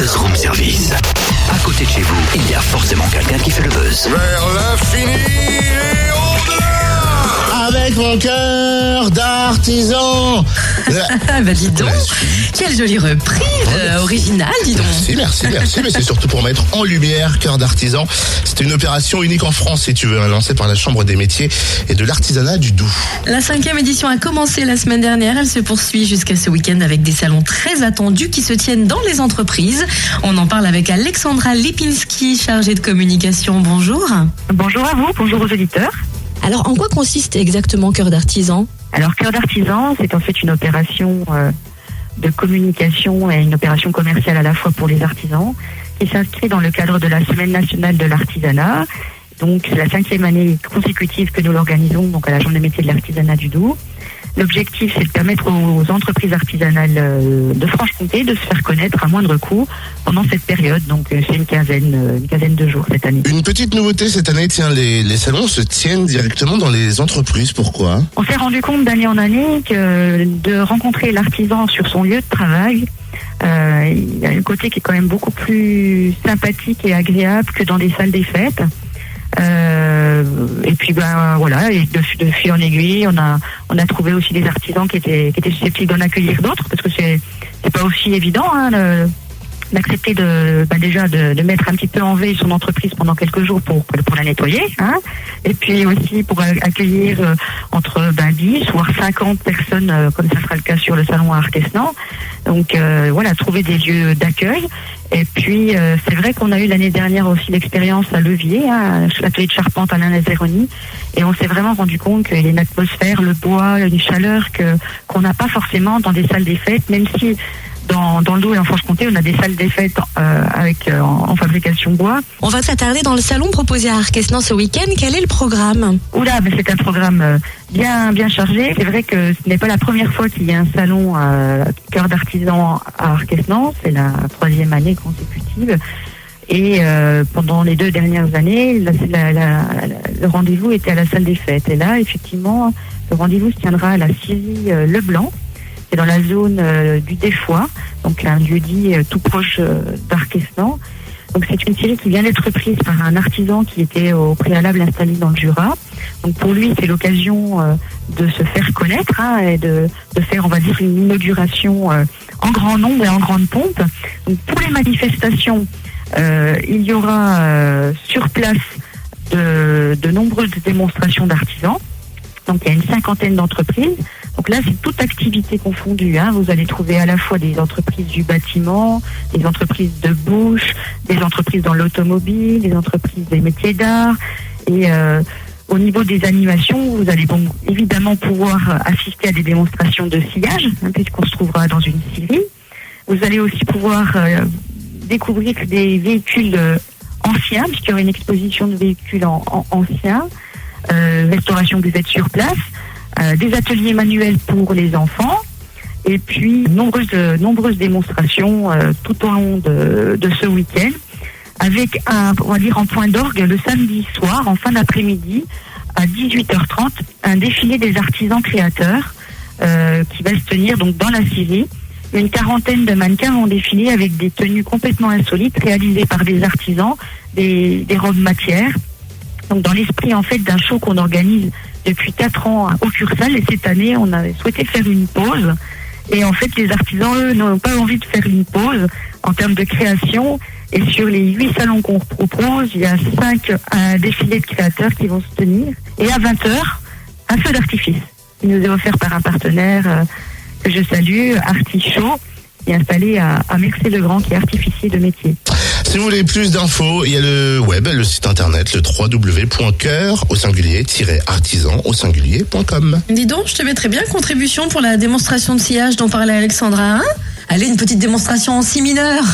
Buzz Room Service. À côté de chez vous, il y a forcément quelqu'un qui fait le buzz. Vers l'infini et au-delà. Avec mon cœur d'artisan. Bah dis donc, quelle jolie reprise originale, dis donc. Merci, mais c'est surtout pour mettre en lumière Cœur d'artisan. C'était une opération unique en France, si tu veux, lancée par la Chambre des métiers et de l'artisanat du Doubs. La 5e édition a commencé la semaine dernière, elle se poursuit jusqu'à ce week-end avec des salons très attendus qui se tiennent dans les entreprises. On en parle avec Alexandra Lipinski, chargée de communication. Bonjour. Bonjour à vous, bonjour aux auditeurs. Alors, en quoi consiste exactement Cœur d'artisan ? Alors, Cœur d'artisan, c'est en fait une opération de communication et une opération commerciale à la fois pour les artisans qui s'inscrit dans le cadre de la Semaine nationale de l'artisanat. Donc, c'est la 5e année consécutive que nous l'organisons donc à la Chambre des métiers de l'artisanat du Doubs. L'objectif, c'est de permettre aux entreprises artisanales de Franche-Comté de se faire connaître à moindre coût pendant cette période. Donc, c'est une quinzaine de jours cette année. Une petite nouveauté cette année, tiens, les salons se tiennent directement dans les entreprises. Pourquoi ? On s'est rendu compte d'année en année que de rencontrer l'artisan sur son lieu de travail, il y a un côté qui est quand même beaucoup plus sympathique et agréable que dans des salles des fêtes. Et puis voilà, et de fil en aiguille, on a trouvé aussi des artisans qui étaient susceptibles d'en accueillir d'autres, parce que c'est pas aussi évident d'accepter de mettre un petit peu en veille son entreprise pendant quelques jours pour la nettoyer, et puis aussi pour accueillir entre 10 voire 50 personnes, comme ça sera le cas sur le salon à Arquesnan. Donc voilà, trouver des lieux d'accueil. Et puis c'est vrai qu'on a eu l'année dernière aussi l'expérience à Levier, l'atelier de charpente Alain Lazzeroni, et on s'est vraiment rendu compte qu'il y a une atmosphère, le bois, une chaleur qu'on n'a pas forcément dans des salles des fêtes, même si dans le Doubs et en Franche-Comté, on a des salles des fêtes en fabrication bois. On va s'attarder dans le salon proposé à Arquesnan ce week-end. Quel est le programme ? Mais c'est un programme bien chargé. C'est vrai que ce n'est pas la première fois qu'il y a un salon Cœur d'artisan à Arquesnan. C'est la 3e année consécutive. Et pendant les 2 dernières années, le rendez-vous était à la salle des fêtes. Et là, effectivement, le rendez-vous se tiendra à la scierie Leblanc. C'est dans la zone du Défoy, donc un lieu-dit tout proche d'Arquesnan. Donc c'est une série qui vient d'être prise par un artisan qui était au préalable installé dans le Jura. Donc pour lui, c'est l'occasion de se faire connaître et de faire, on va dire, une inauguration en grand nombre et en grande pompe. Donc pour les manifestations, il y aura sur place de nombreuses démonstrations d'artisans. Donc il y a une 50aine d'entreprises. Donc là, c'est toute activité confondue. Vous allez trouver à la fois des entreprises du bâtiment, des entreprises de bouche, des entreprises dans l'automobile, des entreprises des métiers d'art. Et au niveau des animations, vous allez donc évidemment pouvoir assister à des démonstrations de sillage, puisqu'on se trouvera dans une scierie. Vous allez aussi pouvoir découvrir des véhicules anciens, puisqu'il y aura une exposition de véhicules anciens, restauration buvette sur place. Des ateliers manuels pour les enfants, et puis nombreuses démonstrations tout au long de ce week-end, avec on va dire en point d'orgue le samedi soir, en fin d'après-midi, à 18h30, un défilé des artisans créateurs qui va se tenir donc dans la scierie. Une 40aine de mannequins vont défiler avec des tenues complètement insolites réalisées par des artisans, des robes matières. Donc dans l'esprit en fait d'un show qu'on organise depuis 4 ans au Cursal, et cette année on avait souhaité faire une pause, et en fait les artisans eux n'ont pas envie de faire une pause en termes de création, et sur les 8 salons qu'on propose, il y a 5 défilés de créateurs qui vont se tenir, et à 20h un feu d'artifice qui nous est offert par un partenaire que je salue, Artichaut, qui est installé à Mercé-le-Grand, qui est artificier de métier. Si vous voulez plus d'infos, il y a le web, le site internet, le www.coeur au singulier-artisan au singulier.com. Dis donc, je te mettrais bien contribution pour la démonstration de sillage dont parlait Alexandra. Allez, une petite démonstration en si mineur.